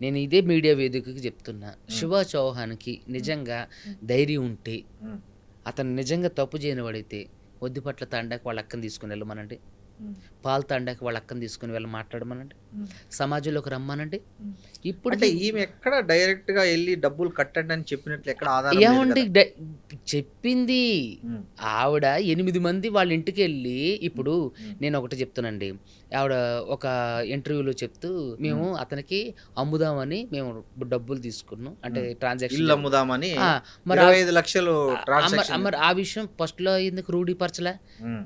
నేను ఇదే మీడియా వేదికకి చెప్తున్నా, శివ చౌహాన్కి నిజంగా ధైర్యం ఉంటే, అతను నిజంగా తప్పు చేయనివాడైతే ఒద్దిపట్ల తాండాకి వాళ్ళ అక్కని తీసుకుని వెళ్ళమనండి, పాలు తాండాకి వాళ్ళ అక్కని తీసుకుని వెళ్ళి మాట్లాడమనండి, సమాజంలోకి రమ్మనండి. ఇప్పుడు అంటే ఈమె ఎక్కడ డైరెక్ట్ గా వెళ్ళి డబ్బులు కట్టండి అని చెప్పినట్లు ఎక్కడ ఆధారం లేదు ఏమండి కదా. చెప్పింది ఆవిడ 8 మంది వాళ్ళ ఇంటికి వెళ్ళి. ఇప్పుడు నేను ఒకటి చెప్తానండి, ఆవిడ ఒక ఇంటర్వ్యూలో చెప్తూ మేము అతనికి అమ్ముదామని మేము డబ్బులు తీసుకున్నాం అంటే ఇల్లు ట్రాన్సాక్షన్. అమ్ముదామని మరి 25 లక్షలు ట్రాన్సాక్షన్. మరి ఆ విషయం ఫస్ట్ లో ఎందుకు రూఢీపరచలే?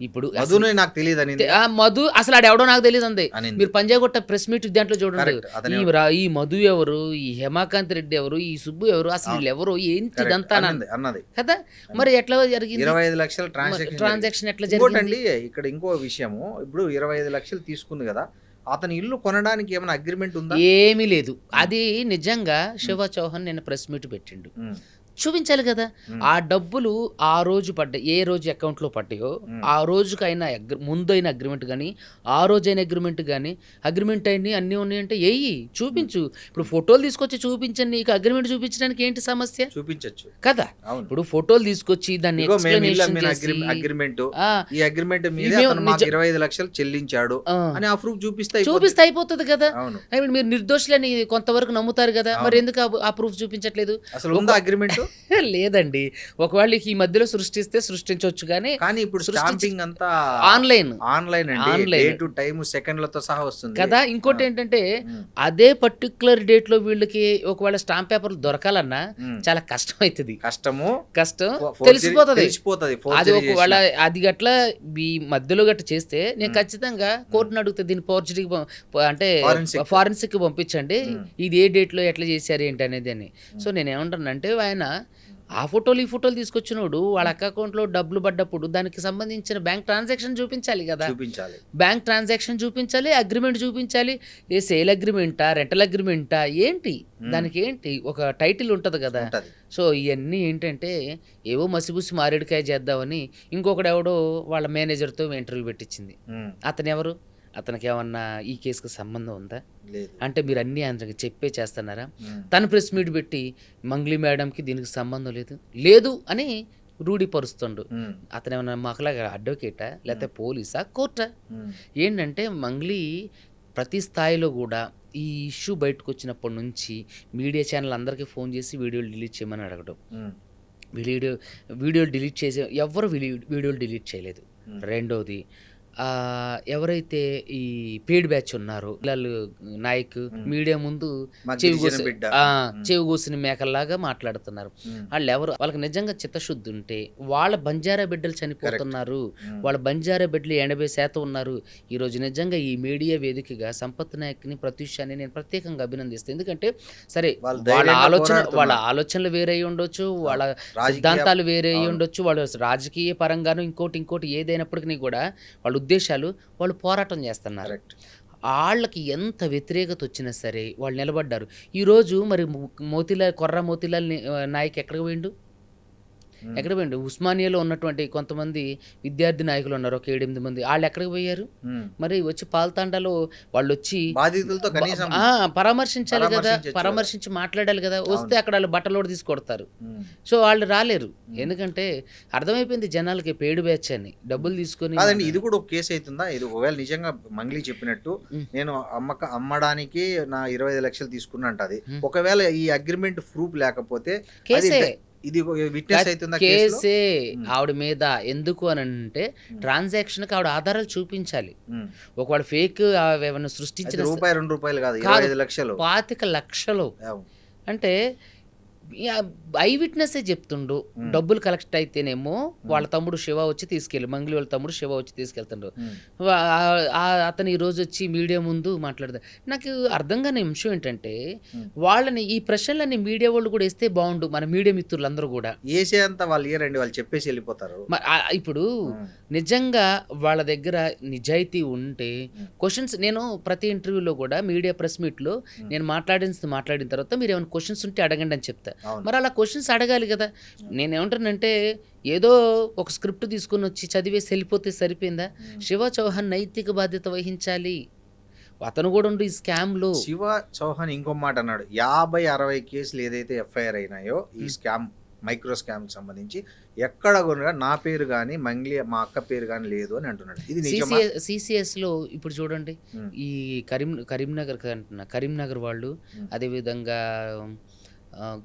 ఇప్పుడు మధునే నాకు తెలియదు అని మధు అసలు ఆడెవడో నాకు తెలియదు అంది. అనింది. మీరు పంజాగొట్ట ప్రెస్ మీట్ దాంట్లో చూడండి. Correct. అతనే ఈ మధు ఎవరు, ఈ హేమాకాంత్ రెడ్డి ఎవరు, ఈ సుబ్బు ఎవరు, అసలు వీళ్ళు ఎవరు, ఏంటి ఇదంతా అన్నది కదా. మరి ఎట్లా జరిగింది 25 లక్షల ట్రాన్సాక్షన్? ఎట్లా జరిగింది? ఇంకోటండి ఇక్కడ ఇంకో విషయము, ఇప్పుడు 25 లక్షలు తీసుకుంది కదా, అతని ఇల్లు కొనడానికి ఏమైనా అగ్రిమెంట్ ఉందా? ఏమీ లేదు. అది నిజంగా శివ చౌహాన్ నిన్న ప్రెస్ మీట్ పెట్టిండు, చూపించాలి కదా. ఆ డబ్బులు ఆ రోజు పడ్డాయి, ఏ రోజు అకౌంట్లో పడ్డాయో ఆ రోజుకైనా ముందైన అగ్రిమెంట్ కానీ ఆ రోజైన అగ్రిమెంట్ కానీ అగ్రిమెంట్ అయినాయి అన్నీ ఉన్నాయంటే చూపించు. ఇప్పుడు ఫోటోలు తీసుకొచ్చి చూపించండి, నీకు అగ్రిమెంట్ చూపించడానికి ఏంటి సమస్య? చూపించచ్చు కదా. ఇప్పుడు ఫోటోలు తీసుకొచ్చి దాన్ని అగ్రిమెంట్, ఈ అగ్రిమెంట్ మీద 25 లక్షలు చెల్లించాడు అని ఆ ప్రూఫ్ చూపిస్తే అయిపోతుంది కదా. ఇప్పుడు మీరు నిర్దోషులని కొంతవరకు నమ్ముతారు కదా, మరి ఎందుకు ఆ ప్రూఫ్ చూపించట్లేదు? అసలు ఉందా అగ్రిమెంట్? లేదండి. ఒకవేళ ఈ మధ్యలో సృష్టించవచ్చు కానీ ఇప్పుడు స్టాంపింగ్ అంతా ఆన్లైన్ అండి, టు టైం సెకండ్లతో సహా వస్తుంది కదా. ఇంకోటి ఏంటంటే అదే పర్టికులర్ డేట్ లో వీళ్ళకి ఒకవేళ స్టాంప్ పేపర్లు దొరకాలన్నా చాలా కష్టం అవుతుంది. కష్టం తెలిసిపోతుంది. అది ఒకవేళ అది గట్లా ఈ మధ్యలో గట్ట చేస్తే నేను ఖచ్చితంగా కోర్టును అడిగితే దీన్ని ఫోర్జరీ అంటే ఫారెన్సిక్ పంపించండి, ఇది ఏ డేట్ లో ఎట్లా చేశారు ఏంటి అనేది అని. సో నేను ఏమంటానంటే ఆయన ఆ ఫోటోలు ఈ ఫోటోలు తీసుకొచ్చినోడు వాళ్ళ అకౌంట్లో డబ్బులు పడ్డప్పుడు దానికి సంబంధించిన బ్యాంక్ ట్రాన్సాక్షన్ చూపించాలి కదా. బ్యాంక్ ట్రాన్సాక్షన్ చూపించాలి, అగ్రిమెంట్ చూపించాలి. ఏ సేల్ అగ్రిమెంటా, రెంటల్ అగ్రిమెంటా, ఏంటి దానికి ఏంటి ఒక టైటిల్ ఉంటుంది కదా. సో ఇవన్నీ ఏంటంటే ఏవో మసిబుసి మారేడుకాయ చేద్దామని ఇంకొకడు ఎవడో వాళ్ళ మేనేజర్తో ఇంటర్వ్యూ పెట్టించింది. అతను ఎవరు? అతనికి ఏమన్నా ఈ కేసుకు సంబంధం ఉందా? అంటే మీరు అన్ని ఆయనకి చెప్పే చేస్తున్నారా? తను ప్రెస్ మీట్ పెట్టి మంగ్లీ మేడంకి దీనికి సంబంధం లేదు అని రూఢీపరుస్తుండు. అతను ఏమన్నా మాకులాగా అడ్వకేటా లేకపోతే పోలీసా కోర్టా? ఏంటంటే మంగ్లీ ప్రతి స్థాయిలో కూడా ఈ ఇష్యూ బయటకు వచ్చినప్పటి నుంచి మీడియా ఛానల్ అందరికీ ఫోన్ చేసి వీడియోలు డిలీట్ చేయమని అడగడం. వీడియోలు డిలీట్ చేసే ఎవరు వీడియోలు డిలీట్ చేయలేదు. రెండోది ఎవరైతే ఈ పేడ్ బ్యాచ్ ఉన్నారో పిల్లలు నాయక్ మీడియా ముందు చెవి కూసిన మేకల్లాగా మాట్లాడుతున్నారు. వాళ్ళు ఎవరు? వాళ్ళకి నిజంగా చిత్తశుద్ధి ఉంటే వాళ్ళ బంజారా బిడ్డలు చనిపోతున్నారు, వాళ్ళ బంజారా బిడ్డలు 80% ఉన్నారు. ఈరోజు నిజంగా ఈ మీడియా వేదికగా సంపత్ నాయక్ని ప్రత్యూషాన్ని నేను ప్రత్యేకంగా అభినందిస్తాను. ఎందుకంటే సరే వాళ్ళ ఆలోచనలు వేరే అయి ఉండొచ్చు, వాళ్ళ సిద్ధాంతాలు వేరే అయి ఉండొచ్చు, వాళ్ళు రాజకీయ పరంగాను ఇంకోటి ఏదైనప్పటికీ కూడా వాళ్ళ ఉద్దేశాలు వాళ్ళు పోరాటం చేస్తున్నారు. వాళ్ళకి ఎంత వ్యతిరేకత వచ్చినా సరే వాళ్ళు నిలబడ్డారు. ఈరోజు మరి కొర్ర మోతీలాల్ నాయక్ ఎక్కడికి పోయిండు? ఉస్మానియాలో ఉన్నటువంటి కొంతమంది విద్యార్థి నాయకులు ఉన్నారు, ఒక 7-8 మంది. వాళ్ళు ఎక్కడికి పోయారు? మరి వచ్చి పాల్తాండాలో వాళ్ళు వచ్చి పరామర్శించాలి కదా, పరామర్శించి మాట్లాడాలి కదా. వస్తే అక్కడ వాళ్ళు బట్టలోడు తీసుకొడతారు. సో వాళ్ళు రాలేరు. ఎందుకంటే అర్థమైపోయింది జనాలకి పేడు బ్యాచ్ అని డబ్బులు తీసుకొని. ఇది కూడా ఒక కేసు అవుతుందా? ఇది ఒకవేళ నిజంగా మంగ్లీ చెప్పినట్టు నేను అమ్మడానికి నా 25 లక్షలు తీసుకున్నా అంటది, ఒకవేళ ఈ అగ్రిమెంట్ ప్రూఫ్ లేకపోతే ఇది విట్నెస్ అవుతుందా కేసులో? కేసే ఆవిడ మీద. ఎందుకు అని అంటే ట్రాన్సాక్షన్కి ఆవిడ ఆధారాలు చూపించాలి. ఒకవేళ ఫేక్ ఏమైనా సృష్టించిన రూపాయి 2 రూపాయలు కాదు, కాదు. 25 లక్షలు. 25 లక్షలు అవును. అంటే ఐ విట్నెస్సే చెప్తుండు. డబ్బులు కలెక్ట్ అయితేనేమో వాళ్ళ తమ్ముడు శివ వచ్చి తీసుకెళ్ళి, మంగ్లీ వాళ్ళ తమ్ముడు శివ వచ్చి తీసుకెళ్తుండ్రు. అతను ఈరోజు వచ్చి మీడియా ముందు మాట్లాడతాడు. నాకు అర్థం కాని అంశం ఏంటంటే, వాళ్ళని ఈ ప్రశ్నలన్నీ మీడియా వాళ్ళు కూడా వేస్తే బాగుండు, మన మీడియా మిత్రులందరూ కూడా. ఏసే అంతా వాళ్ళు ఇయరండి, వాళ్ళు చెప్పేసి వెళ్ళిపోతారు. ఇప్పుడు నిజంగా వాళ్ళ దగ్గర నిజాయితీ ఉంటే క్వశ్చన్స్, నేను ప్రతి ఇంటర్వ్యూలో కూడా మీడియా ప్రెస్ మీట్లో నేను మాట్లాడిన తర్వాత మీరు ఏమైనా క్వశ్చన్స్ ఉంటే అడగండి అని చెప్తా. మరి అలా క్వశ్చన్స్ అడగాలి కదా. నేనేమంటానంటే, ఏదో ఒక స్క్రిప్ట్ తీసుకుని వచ్చి చదివేసి వెళ్ళిపోతే సరిపోయిందా? శివ చౌహాన్ నైతిక బాధ్యత వహించాలి. అతను కూడా ఉండు ఈ స్కామ్లో. శివ చౌహాన్ ఇంకో మాట అన్నాడు, 50-60 కేసులు ఏదైతే ఎఫ్ఐఆర్ అయినాయో ఈ స్కామ్, మైక్రో స్కామ్ సంబంధించి ఎక్కడ కూడా నా పేరు కానీ మంగ్లీ మా అక్క పేరు కానీ లేదు అని అంటున్నాడు. ఇది నిజమా? సిసిఎస్లో ఇప్పుడు చూడండి, ఈ కరీంనగర్ వాళ్ళు, అదేవిధంగా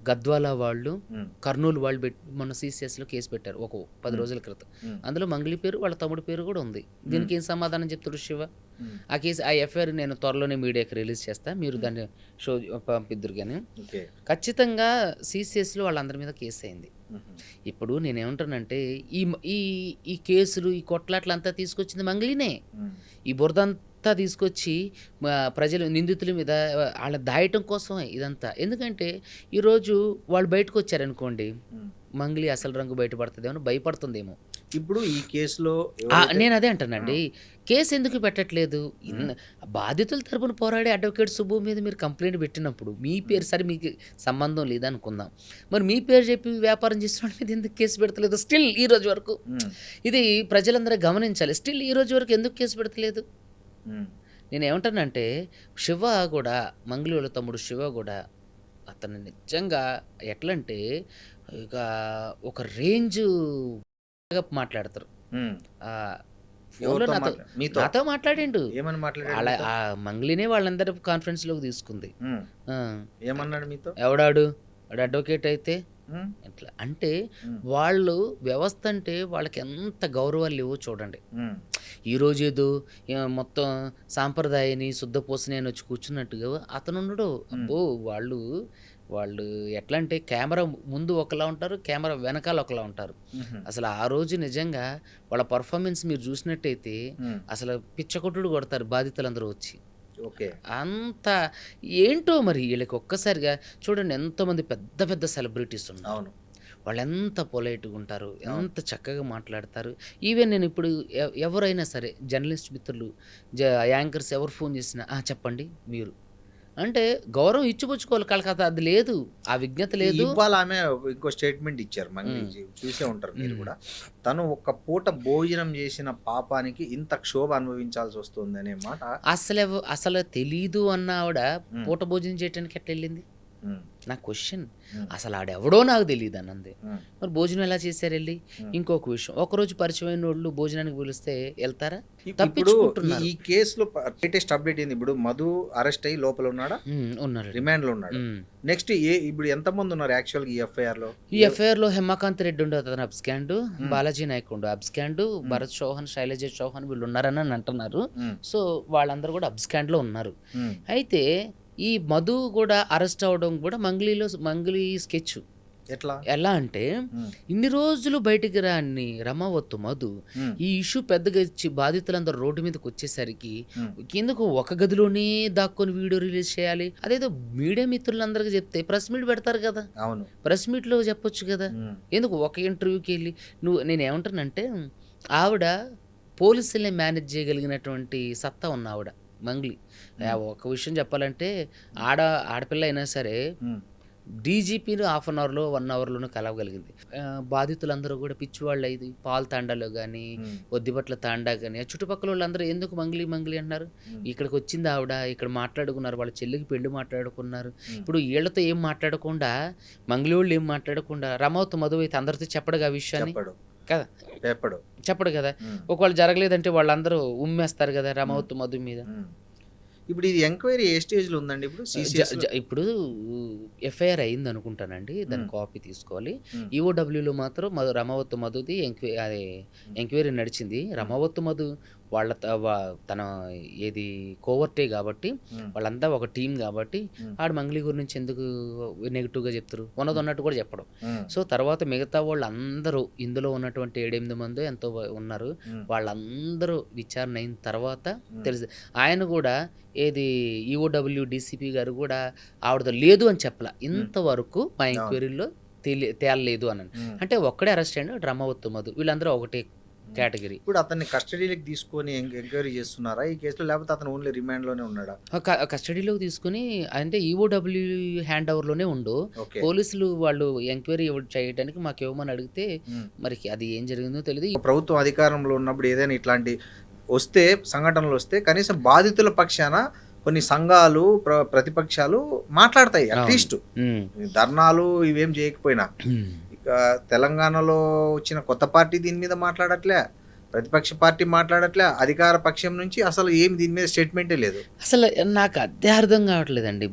గద్వాల వాళ్ళు, కర్నూలు వాళ్ళు మొన్న సిసిఎస్లో కేసు పెట్టారు ఒక 10 రోజుల క్రితం. అందులో మంగ్లీ పేరు, వాళ్ళ తమ్ముడి పేరు కూడా ఉంది. దీనికి ఏం సమాధానం చెప్తాడు శివ? ఆ కేసు, ఆ ఎఫ్ఐఆర్ నేను త్వరలోనే మీడియాకి రిలీజ్ చేస్తా, మీరు దాన్ని షో పంపిద్దురు. కానీ ఖచ్చితంగా సిసిఎస్లో వాళ్ళందరి మీద కేసు అయింది. ఇప్పుడు నేనేమంటానంటే, ఈ కేసులు, ఈ కొట్లాట్లంతా తీసుకొచ్చింది మంగ్లీనే. ఈ బురదంతా తీసుకొచ్చి ప్రజలు, నిందితుల మీద వాళ్ళ దాయటం కోసమే ఇదంతా. ఎందుకంటే ఈరోజు వాళ్ళు బయటకు వచ్చారనుకోండి, మంగ్లీ అసలు రంగు బయటపడుతుందేమో, భయపడుతుందేమో. ఇప్పుడు ఈ కేసులో నేను అదే అంటానండి, కేసు ఎందుకు పెట్టట్లేదు? బాధితుల తరపున పోరాడే అడ్వకేట్ సుబ్బు మీద మీరు కంప్లైంట్ పెట్టినప్పుడు మీ పేరు, సరే మీకు సంబంధం లేదనుకుందాం, మరి మీ పేరు చెప్పి వ్యాపారం చేసిన మీద ఎందుకు కేసు పెడతలేదు స్టిల్ ఈ రోజు వరకు? ఇది ప్రజలందరూ గమనించాలి. స్టిల్ ఈ రోజు వరకు ఎందుకు కేసు పెడతలేదు? నేనేమంటానంటే, శివ కూడా, మంగ్లీ వాళ్ళ తమ్ముడు శివ కూడా, అతను నిజంగా ఎట్లంటే ఇక ఒక రేంజ్ మాట్లాడతారు. నాతో మాట్లాడిండు. అలా ఆ మంగ్లీనే వాళ్ళందరూ కాన్ఫరెన్స్లోకి తీసుకుంది. ఏమన్నాడు మీతో? ఎవడాడు వాడు అడ్వకేట్ అయితే ఎట్లా అంటే, వాళ్ళు వ్యవస్థ అంటే వాళ్ళకి ఎంత గౌరవాలు లేవో చూడండి. ఈరోజు ఏదో మొత్తం సాంప్రదాయాన్ని శుద్ధపూసని అని వచ్చి కూర్చున్నట్టుగా అతను ఉన్నాడు. అబ్బో, వాళ్ళు ఎట్లా అంటే, కెమెరా ముందు ఒకలా ఉంటారు, కెమెరా వెనకాల ఒకలా ఉంటారు. అసలు ఆ రోజు నిజంగా వాళ్ళ పర్ఫార్మెన్స్ మీరు చూసినట్టయితే అసలు పిచ్చకొట్టుడు కొడతారు బాధితులందరూ వచ్చి. అంత ఏంటో మరి వీళ్ళకి ఒక్కసారిగా చూడండి, ఎంతోమంది పెద్ద పెద్ద సెలబ్రిటీస్ ఉన్నారు. వాళ్ళు ఎంత పొలైట్గా ఉంటారు, ఎంత చక్కగా మాట్లాడతారు. ఈవెన్ నేను ఇప్పుడు ఎవరైనా సరే జర్నలిస్ట్ మిత్రులు, యాంకర్స్ ఎవరు ఫోన్ చేసినా చెప్పండి మీరు అంటే గౌరవం ఇచ్చిపుచ్చుకోవాలి. కలకత్తా అది లేదు, ఆ విజ్ఞత లేదు. ఇవాళ ఆమె ఇంకో స్టేట్మెంట్ ఇచ్చారు, మంగ్లీ చూసే ఉంటారు మీరు కూడా. తను ఒక పూట భోజనం చేసిన పాపానికి ఇంత క్షోభ అనుభవించాల్సి వస్తుంది అనే మాట అసలు తెలీదు అన్న ఆవిడ పూట భోజనం చేయడానికి ఎట్లా వెళ్ళింది? నా క్వశ్చన్. అసలు ఆడెవడో నాకు తెలియదు అన్నది. మరి భోజనం ఎలా చేశారు వెళ్ళి? ఇంకొక విషయం, ఒకరోజు పరిచయమైన వాళ్ళు భోజనానికి పిలిస్తే వెళ్తారా? తప్పించుకుంటున్నారు. ఈ కేసులో లేటెస్ట్ అప్డేట్ ఏంది? ఇప్పుడు మధు అరెస్ట్ అయ్యి లోపల ఉన్నాడా? ఉన్నారు, రిమాండ్ లో ఉన్నాడు. నెక్స్ట్ ఇప్పుడు ఎంత మంది ఉన్నారు యాక్చువల్ ఈ ఎఫ్ఐఆర్ లో? ఈ ఎఫ్ఐఆర్ లో హేమకాంత్ రెడ్డి ఉండు, అతను అబ్స్కాండ్, బాలాజీ నాయక్ ఉండు అబ్స్కాండ్, భరత్ చౌహాన్, శైలజ చౌహాన్ వీళ్ళు ఉన్నారని అంటున్నారు. సో వాళ్ళందరూ కూడా అబ్స్కాండ్ లో ఉన్నారు. అయితే ఈ మధు కూడా అరెస్ట్ అవడం కూడా మంగ్లీ స్కెచ్. ఎలా అంటే, ఇన్ని రోజులు బయటికి రాని రమావత్తు మధు ఈ ఇష్యూ పెద్దగా ఇచ్చి బాధితులందరూ రోడ్డు మీదకి వచ్చేసరికి కిందకు ఒక గదిలోనే దాక్కొని వీడియో రిలీజ్ చేయాలి. అదేదో మీడియా మిత్రులందరికీ చెప్తే ప్రెస్ మీట్ పెడతారు కదా, ప్రెస్ మీట్ లో చెప్పొచ్చు కదా. ఎందుకు ఒక ఇంటర్వ్యూకి వెళ్ళి నేనేమంటానంటే, ఆవిడ పోలీసుల్ని మేనేజ్ చేయగలిగినటువంటి సత్తా ఉన్న ఆవిడ మంగ్లీ. ఒక విషయం చెప్పాలంటే, ఆడపిల్ల అయినా సరే డీజీపీని 1/2 అవర్లో 1 అవర్లోనూ కలవగలిగింది. బాధితులందరూ కూడా పిచ్చివాళ్ళు అయింది. పాలు తాండాలో కానీ, ఒద్దిపట్ల తాండా కానీ, చుట్టుపక్కల వాళ్ళందరూ ఎందుకు మంగ్లీ అన్నారు? ఇక్కడికి వచ్చింది ఆవిడ, ఇక్కడ మాట్లాడుకున్నారు, వాళ్ళ చెల్లికి పెళ్లి మాట్లాడుకున్నారు. ఇప్పుడు వీళ్ళతో ఏం మాట్లాడకుండా, మంగ్లీ వాళ్ళు ఏం మాట్లాడకుండా, రమావత్ మధు అయితే అందరితో చెప్పడుగా ఆ విషయాన్ని కదా, చెప్పడు కదా. ఒకవేళ జరగలేదంటే వాళ్ళందరూ ఉమ్మేస్తారు కదా రమావత్ మధు మీద. ఇప్పుడు ఇది ఎంక్వైరీ ఏ స్టేజ్లో ఉందండి ఇప్పుడు సిసిఎస్? ఇప్పుడు ఎఫ్ఐఆర్ అయింది అనుకుంటానండి, దాని కాపీ తీసుకోవాలి. ఈఓడబ్ల్యూలో మాత్రం రమావత్ మధుది ఎంక్వైరీ నడిచింది. రమావత్ మధు వాళ్ళ తన ఏది కోవర్టే కాబట్టి వాళ్ళంతా ఒక టీం కాబట్టి ఆడు మంగ్లీ గురించి ఎందుకు నెగిటివ్గా చెప్తారు, ఉన్నట్టు కూడా చెప్పడం. సో తర్వాత మిగతా వాళ్ళు అందరూ ఇందులో ఉన్నటువంటి 7-8 మంది ఎంతో ఉన్నారు, వాళ్ళందరూ విచారణ అయిన తర్వాత తెలుసు. ఆయన కూడా ఏది ఈఓడబ్ల్యూ డీసీపీ గారు కూడా ఆవిడతో లేదు అని చెప్పలా, ఇంతవరకు మా ఎంక్వైరీలో తేలలేదు అని. అంటే ఒక్కడే అరెస్ట్ అయ్యాడు, రమావత్ మధు, వీళ్ళందరూ ఒకటే కేటగిరీ. ఇప్పుడు అతన్ని కస్టడీలోకి తీసుకొని ఎంక్వైరీ చేస్తున్నారా ఈ కేసులో, లేకపోతే అతను ఓన్లీ రిమాండ్లోనే ఉన్నాడా? కస్టడీలోకి తీసుకుని అంటే ఈఓడబ్ల్యూ హ్యాండ్ ఓవర్లోనే ఉండు. పోలీసులు వాళ్ళు ఎంక్వైరీ చేయడానికి మాకు ఇవ్వమని అడిగితే మరి అది ఏం జరిగిందో తెలియదు. ప్రభుత్వం అధికారంలో ఉన్నప్పుడు ఏదైనా ఇట్లాంటి సంఘటనలు వస్తే కనీసం బాధితుల పక్షాన కొన్ని సంఘాలు ప్రతిపక్షాలు మాట్లాడతాయి, అట్లీస్ట్ ధర్నాలు ఇవేం చేయకపోయినా. తెలంగాణలో వచ్చిన కొత్త పార్టీ దీని మీద మాట్లాడట్లే, ప్రతిపక్ష పార్టీ మాట్లాడట్లే, అధికార పక్షం నుంచి అసలు ఏం దీని మీద స్టేట్మెంటే లేదు. అసలు నాకు అదే అర్థం కావట్లేదండి,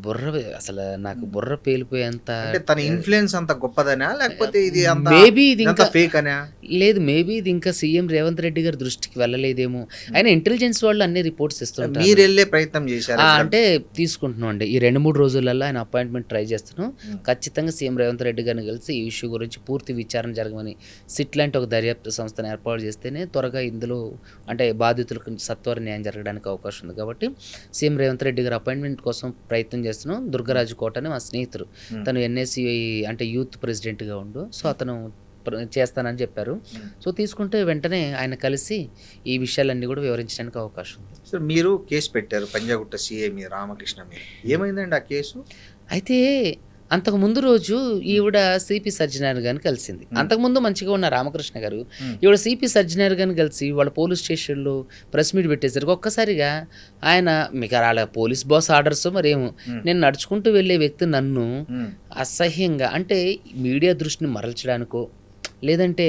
అసలు నాకు బుర్ర పేలిపోయేంత. అంటే తన ఇన్ఫ్లుయెన్స్ అంత గొప్పదనా, లేకపోతే ఇది మేబీ ఇది ఇంకా ఫేక్ అనా? లేదు, మేబీ ఇది ఇంకా సీఎం రేవంత్ రెడ్డి గారి దృష్టికి వెళ్ళలేదేమో. అయినా ఇంటెలిజెన్స్ వాళ్ళు అన్ని రిపోర్ట్స్ ఇస్తుంటారు. మీరు వెళ్ళే ప్రయత్నం చేశారు అంటే తీసుకుంటున్నాం అండి, ఈ 2-3 రోజులలో ఆయన అపాయింట్మెంట్ ట్రై చేస్తున్నాం. ఖచ్చితంగా సీఎం రేవంత్ రెడ్డి గారిని కలిసి ఈ ఇష్యూ గురించి పూర్తి విచారణ జరగమని సిట్ లాంటి ఒక దర్యాప్తు సంస్థను ఏర్పాటు చేస్తేనే త్వరగా ఇందులో అంటే బాధితులకు సత్వర న్యాయం జరగడానికి అవకాశం ఉంది. కాబట్టి సీఎం రేవంత్ రెడ్డి గారు అపాయింట్మెంట్ కోసం ప్రయత్నం చేస్తున్నాం. దుర్గరాజు కోట అని మా స్నేహితుడు, తను ఎన్ఎస్సి అంటే యూత్ ప్రెసిడెంట్గా ఉండు, సో అతను చేస్తానని చెప్పారు. సో తీసుకుంటే వెంటనే ఆయన కలిసి ఈ విషయాలన్నీ కూడా వివరించడానికి అవకాశం ఉంది. సో మీరు కేసు పెట్టారు పంజాగుట్ట సిఐ మీద, రామకృష్ణ మీద. ఏమైందండి ఆ కేసు? అయితే అంతకు ముందు రోజు ఈవిడ సిపి సజ్జనార్ గారిని కలిసింది. అంతకుముందు మంచిగా ఉన్న రామకృష్ణ గారు ఈవిడ సిపి సజ్జనార్ గారిని కలిసి వాళ్ళ పోలీస్ స్టేషన్లో ప్రెస్ మీట్ పెట్టేసరికి ఒక్కసారిగా ఆయన మీకు అలా పోలీస్ బాస్ ఆర్డర్స్ మరేమో, నేను నడుచుకుంటూ వెళ్ళే వ్యక్తి నన్ను అసహ్యంగా అంటే మీడియా దృష్టిని మరల్చడానికో లేదంటే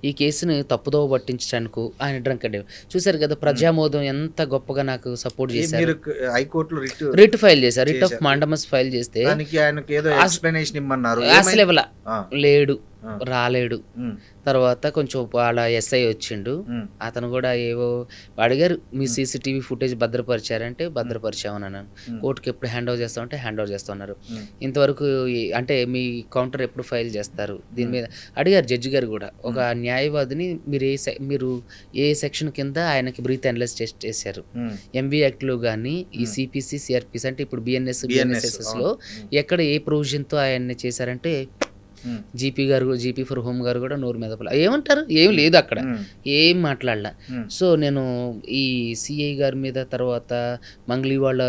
ఈ కేసుని తప్పుదోవ పట్టించడానికో ఆయన డ్రంక్ అండ్ చూసారు కదా, ప్రజామోదం ఎంత గొప్పగా నాకు సపోర్ట్ చేశారు. హైకోర్టులో రిట్ ఫైల్ చేశారు, రిట్ ఆఫ్ మాండమస్ ఫైల్ చేస్తే అసలు ఇవ్వలా, లేడు, రాలేడు. తర్వాత కొంచెం వాళ్ళ ఎస్ఐ వచ్చిండు, అతను కూడా ఏవో అడిగారు, మీ సీసీటీవీ ఫుటేజ్ భద్రపరిచారంటే భద్రపరిచామని అన్నాను. కోర్టుకి ఎప్పుడు హ్యాండ్ ఓవర్ చేస్తామంటే హ్యాండ్ ఓవర్ చేస్తున్నారు. ఇంతవరకు అంటే మీ కౌంటర్ ఎప్పుడు ఫైల్ చేస్తారు దీని మీద అడిగారు జడ్జి గారు కూడా. ఒక న్యాయవాదిని మీరు ఏ సెక్షన్ కింద ఆయనకి బ్రీత్ అనలైజ్ టెస్ట్ చేశారు, ఎంబీ యాక్ట్లో కానీ ఈ సిపిసి సిఆర్పిసి అంటే ఇప్పుడు బిఎన్ఎస్ఎస్లో ఎక్కడ ఏ ప్రొవిజన్తో ఆయన్ని చేశారంటే జీపీ ఫర్ హోమ్ గారు కూడా నోరు మీద ఏమంటారు, ఏం లేదు అక్కడ, ఏం మాట్లాడలా. సో నేను ఈ సిఐ గారి మీద తర్వాత మంగ్లీ వాళ్ళ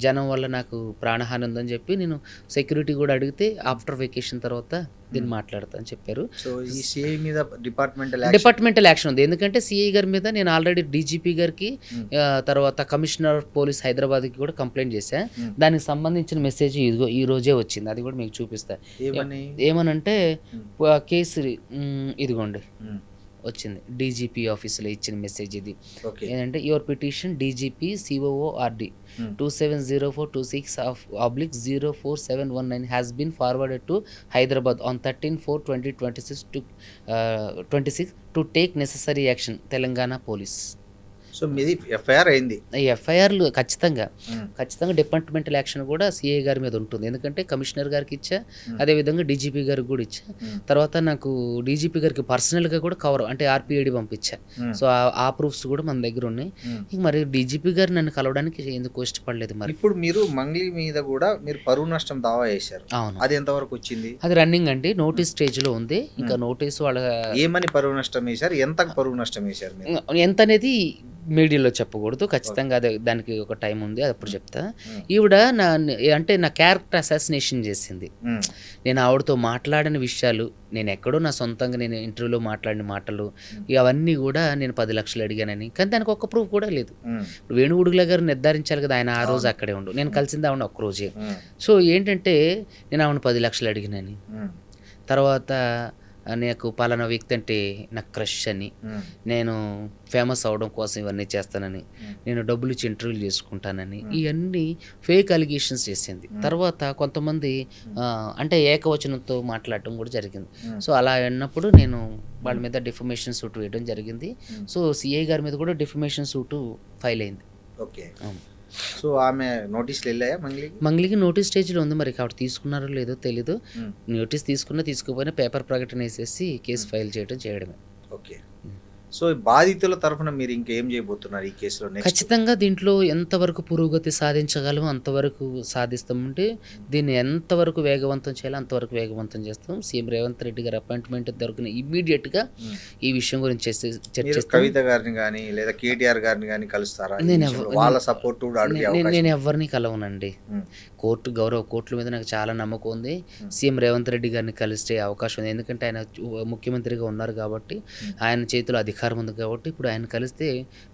జనం వల్ల నాకు ప్రాణహాని ఉందని చెప్పి నేను సెక్యూరిటీ కూడా అడిగితే ఆఫ్టర్ వెకేషన్ తర్వాత దీన్ని మాట్లాడతా అని చెప్పారు. సో ఈ సిఐ మీద డిపార్ట్మెంటల్ యాక్షన్ ఉంది, ఎందుకంటే సిఐ గారి మీద నేను ఆల్రెడీ డీజీపీ గారికి తర్వాత కమిషనర్ పోలీస్ హైదరాబాద్కి కూడా కంప్లైంట్ చేశా. దానికి సంబంధించిన మెసేజ్ ఇదిగో ఈ రోజే వచ్చింది, అది కూడా మీకు చూపిస్తా. ఏమనంటే కేసు ఇదిగోండి వచ్చింది, డీజీపీ ఆఫీసులో ఇచ్చిన మెసేజ్ ఇది. ఏంటంటే your petition DGP COORD 270426/04719 has been forwarded to Hyderabad on 13/4/2026 to take necessary action, Telangana Police. So మీది ఎఫ్ఐఆర్ అయింది. ఈ ఎఫ్ఐఆర్లు ఖచ్చితంగా డిపార్ట్మెంటల్ యాక్షన్ కూడా సిఐ గారి మీద ఉంటుంది, ఎందుకంటే కమిషనర్ గారికి ఇచ్చా, అదేవిధంగా డీజీపీ గారికి కూడా ఇచ్చా. తర్వాత నాకు డీజీపీ గారికి పర్సనల్గా కూడా కవర్ అంటే ఆర్పిఐడి పంపించా. సో ఆ ప్రూఫ్స్ కూడా మన దగ్గర ఉన్నాయి. మరి డీజీపీ గారు నన్ను కలవడానికి ఎందుకు ఇష్టపడలేదు. మరి ఇప్పుడు మీరు మంగ్లీ మీద కూడా మీరు పరువు నష్టం దావా చేశారు. అవును, అది ఎంతవరకు వచ్చింది? అది రన్నింగ్ అండి, నోటీస్ స్టేజ్లో ఉంది. ఇంకా నోటీస్ వాళ్ళ ఏమని పరువు నష్టం వేశారు, ఎంత పరువు నష్టం వేశారు, ఎంత అనేది మీడియాలో చెప్పకూడదు, ఖచ్చితంగా అదే దానికి ఒక టైం ఉంది, అది అప్పుడు చెప్తా. ఈవిడ నా క్యారెక్టర్ అసాసినేషన్ చేసింది. నేను ఆవిడతో మాట్లాడిన విషయాలు, నేను ఎక్కడో నా సొంతంగా నేను ఇంటర్వ్యూలో మాట్లాడిన మాటలు అవన్నీ కూడా నేను 10 లక్షలు అడిగానని, కానీ దానికి ఒక్క ప్రూఫ్ కూడా లేదు. వేణుగుడుగుల గారు నిర్ధారించాలి కదా, ఆయన ఆ రోజు అక్కడే ఉండు, నేను కలిసింది ఆవిడ ఒక్కరోజే. సో ఏంటంటే నేను ఆవిడ 10 లక్షలు అడిగినని, తర్వాత నాకు పలానా వ్యక్తి అంటే నాకు క్రష్ అని, నేను ఫేమస్ అవడం కోసం ఇవన్నీ చేస్తానని, నేను డబ్బులు ఇచ్చి ఇంటర్వ్యూలు చేసుకుంటానని, ఇవన్నీ ఫేక్ అలిగేషన్స్ చేసింది. తర్వాత కొంతమంది అంటే ఏకవచనంతో మాట్లాడటం కూడా జరిగింది. సో అలా అన్నప్పుడు నేను వాళ్ళ మీద డిఫమేషన్ సూట్ వేయడం జరిగింది. సో సిఐ గారి మీద కూడా డిఫమేషన్ సూటు ఫైల్ అయింది. ఓకే. సో ఆమె నోటీసులు వెళ్ళాయా మంగ్లీకి నోటీస్ స్టేజ్లో ఉంది, మరి కాబట్టి తీసుకున్నారో లేదో తెలీదు. నోటీస్ తీసుకోకపోయినా పేపర్ ప్రకటన వేసేసి కేసు ఫైల్ చేయడమే. ఓకే. సో బాధితుల తరఫున మీరు ఇంకేం చేయబోతున్నారు ఈ కేసులో? ఖచ్చితంగా దీంట్లో ఎంతవరకు పురోగతి సాధించగలమో అంతవరకు సాధిస్తామంటే, దీన్ని ఎంతవరకు వేగవంతం చేయాలో అంతవరకు వేగవంతం చేస్తాం. సీఎం రేవంత్ రెడ్డి గారి అపాయింట్మెంట్ దొరికిన ఇమ్మీడియట్గా ఈ విషయం గురించి చర్చిస్తాం. కవిత గారిని కానీ లేదా కేటీఆర్ గారిని కానీ కలుస్తారా? వాళ్ళ సపోర్ట్ నేను ఎవరిని కలవనండి. గౌరవ కోర్టుల మీద నాకు చాలా నమ్మకం ఉంది. సీఎం రేవంత్ రెడ్డి గారిని కలిసే అవకాశం ఉంది, ఎందుకంటే ఆయన ముఖ్యమంత్రిగా ఉన్నారు కాబట్టి, ఆయన చేతిలో అధికారం ఉంది కాబట్టి ఇప్పుడు ఆయన కలిస్తే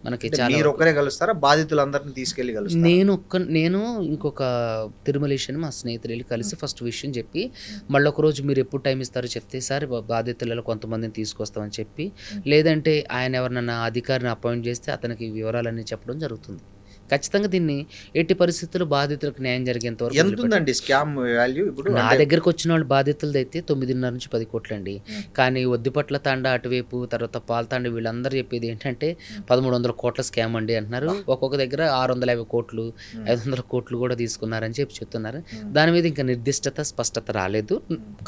మనకి చాలా. మీరు ఒక్కరే కలుస్తారా? బాధితులందరినీ తీసుకెళ్లి కలుస్తారా? నేను ఇంకొక తిరుమలేషన్ మా స్నేహితులు వెళ్ళి కలిసి ఫస్ట్ విషయం చెప్పి, మళ్ళీ ఒక రోజు మీరు ఎప్పుడు టైం ఇస్తారో చెప్తే సార్ బాధితులలో కొంతమందిని తీసుకొస్తామని చెప్పి, లేదంటే ఆయన ఎవరినన్నా అధికారిని అపాయింట్ చేస్తే అతనికి వివరాలన్నీ చెప్పడం జరుగుతుంది. ఖచ్చితంగా దీన్ని ఎట్టి పరిస్థితుల్లో బాధితులకు న్యాయం జరిగేంత వరకు. ఎంత ఉందండి స్కామ్ వాల్యూ ఇప్పుడు? నా దగ్గరకు వచ్చిన వాళ్ళు బాధితులది అయితే 9.5 నుంచి 10 కోట్లు అండి. కానీ వద్దిపట్ల తాండా అటువైపు, తర్వాత పాల్తాండ వీళ్ళందరూ చెప్పేది ఏంటంటే 1300 కోట్ల స్కామ్ అండి అంటున్నారు. ఒక్కొక్క దగ్గర 650 కోట్లు 500 కోట్లు కూడా తీసుకున్నారని చెప్తున్నారు. దాని మీద ఇంకా నిర్దిష్టత స్పష్టత రాలేదు,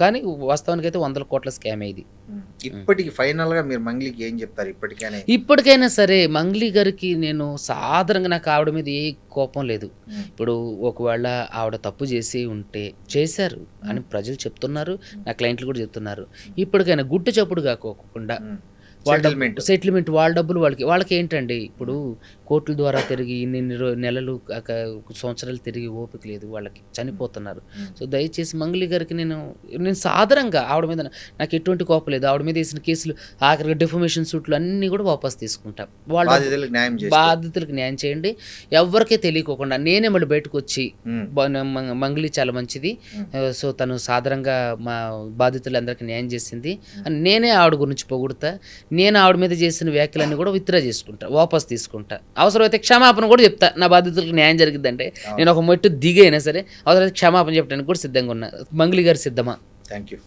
కానీ వాస్తవానికి అయితే 100 కోట్ల స్కామ్ ఇది. ఇప్పటికి ఫైనల్ గా మీరు మంగ్లీకి ఏం చెప్తారు? ఇప్పటికైనా సరే మంగ్లీ గారికి నేను సాధారణంగా, నాకు ఆవిడ మీద ఏ కోపం లేదు. ఇప్పుడు ఒకవేళ ఆవిడ తప్పు చేశారు అని ప్రజలు చెప్తున్నారు, నా క్లయింట్లు కూడా చెప్తున్నారు. ఇప్పటికైనా గుట్టు చప్పుడు కాకోకుండా సెటిల్మెంట్ వాళ్ళ డబ్బులు వాళ్ళకి ఏంటండి, ఇప్పుడు కోర్టుల ద్వారా తిరిగి ఇన్ని నెలలు సంవత్సరాలు తిరిగి ఓపిక లేదు, వాళ్ళకి చనిపోతున్నారు. సో దయచేసి మంగ్లీ గారికి నేను సాధారణంగా ఆవిడ మీద నాకు ఎటువంటి కోపం లేదు. ఆవిడ మీద వేసిన కేసులు ఆఖరికి డిఫమేషన్ సూట్లు అన్నీ కూడా వాపస్ తీసుకుంటాం. వాళ్ళ బాధితులకు న్యాయం చేయండి, ఎవరికే తెలియకోకుండా. నేనే మళ్ళీ బయటకు వచ్చి మంగ్లీ చాలా మంచిది, సో తను సాధారణంగా మా బాధితులందరికీ న్యాయం చేసింది అని నేనే ఆవిడ గురించి పొగుడుతా. నేను ఆవిడ మీద చేసిన వ్యాఖ్యలన్నీ కూడా విత్డ్రా చేసుకుంటా, వాపస్ తీసుకుంటా. అవసరమైతే క్షమాపణ కూడా చెప్తా. నా బాధితులకు న్యాయం జరిగిందంటే నేను ఒక మెట్టు దిగైనా సరే అవసరమైతే క్షమాపణ చెప్పడానికి కూడా సిద్ధంగా ఉన్నా. మంగ్లీ గారు సిద్ధమా? Thank you.